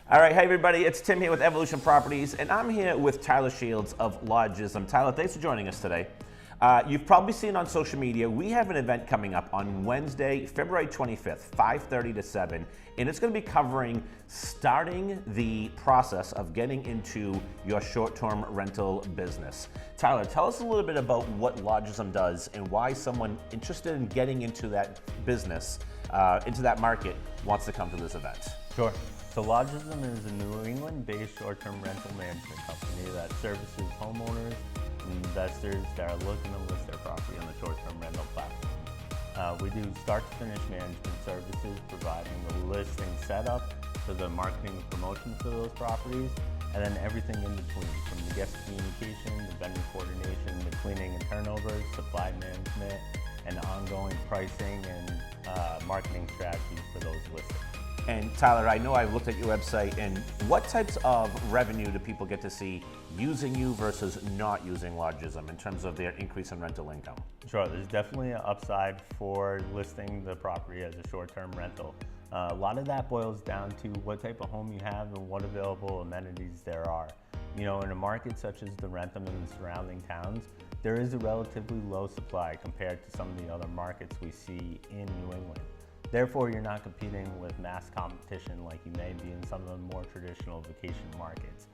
All right, hey everybody, it's Tim here with Evolution Properties, and I'm here with Tyler Shields of Lodgism. Tyler, thanks for joining us today. You've probably seen on social media, we have an event coming up on Wednesday, February 25th, 5:30 to 7, and it's going to be covering starting the process of getting into your short-term rental business. Tyler, tell us a little bit about what Lodgism does and why someone interested in getting into that business, into that market, wants to come to this event. Sure. So Lodgism is a New England-based short-term rental management company that services homeowners and investors that are looking to list their property on the short-term rental platform. We do start-to-finish management services, providing the listing setup to the marketing and promotion for those properties, and then everything in between, from the guest communication, the vendor coordination, the cleaning and turnovers, supply management, and ongoing pricing and marketing strategies for those listings. And Tyler, I know I've looked at your website, and what types of revenue do people get to see using you versus not using Lodgism in terms of their increase in rental income? Sure, there's definitely an upside for listing the property as a short-term rental. A lot of that boils down to what type of home you have and what available amenities there are. You know, in a market such as the Wrentham and the surrounding towns, there is a relatively low supply compared to some of the other markets we see in New England. Therefore, you're not competing with mass competition like you may be in some of the more traditional vacation markets.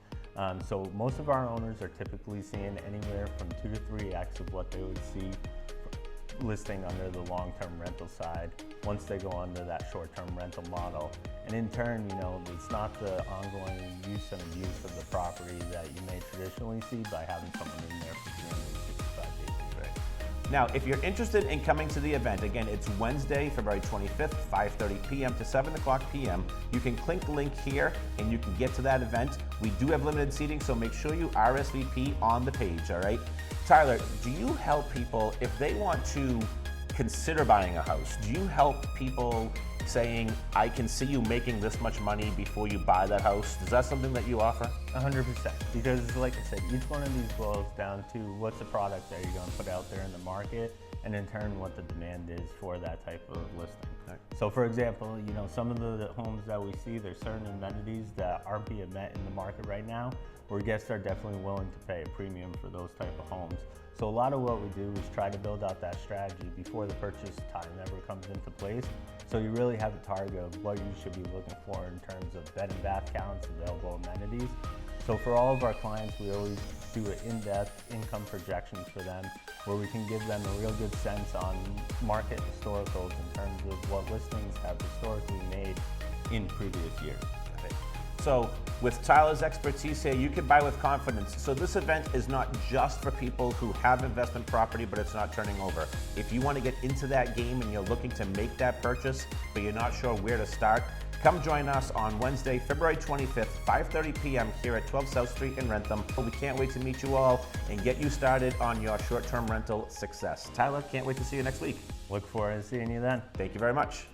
So most of our owners are typically seeing anywhere from 2 to 3x of what they would see listing under the long-term rental side once they go under that short-term rental model. And in turn, you know, it's not the ongoing use and abuse of the property that you may traditionally see by having someone in there for 365 days a year. Now, if you're interested in coming to the event, again, it's Wednesday, February 25th, 5:30 p.m. to 7 o'clock p.m. You can click the link here and you can get to that event. We do have limited seating, so make sure you RSVP on the page, all right? Tyler, do you help people if they want to consider buying a house? Do you help people saying, I can see you making this much money before you buy that house? Is that something that you offer? 100%, because like I said, each one of these boils down to what's the product that you're going to put out there in the market, and in turn what the demand is for that type of listing. Right. So for example, you know, some of the homes that we see, there's certain amenities that aren't being met in the market right now, where guests are definitely willing to pay a premium for those type of homes. So a lot of what we do is try to build out that strategy before the purchase time ever comes into place. So you really have a target of what you should be looking for in terms of bed and bath counts, available amenities. So for all of our clients, we always do an in-depth income projections for them, where we can give them a real good sense on market historicals in terms of what listings have historically made in previous years. So with Tyler's expertise here, you can buy with confidence. So this event is not just for people who have investment property, but it's not turning over. If you want to get into that game and you're looking to make that purchase, but you're not sure where to start, come join us on Wednesday, February 25th, 5:30 p.m. here at 12 South Street in Wrentham. We can't wait to meet you all and get you started on your short-term rental success. Tyler, can't wait to see you next week. Look forward to seeing you then. Thank you very much.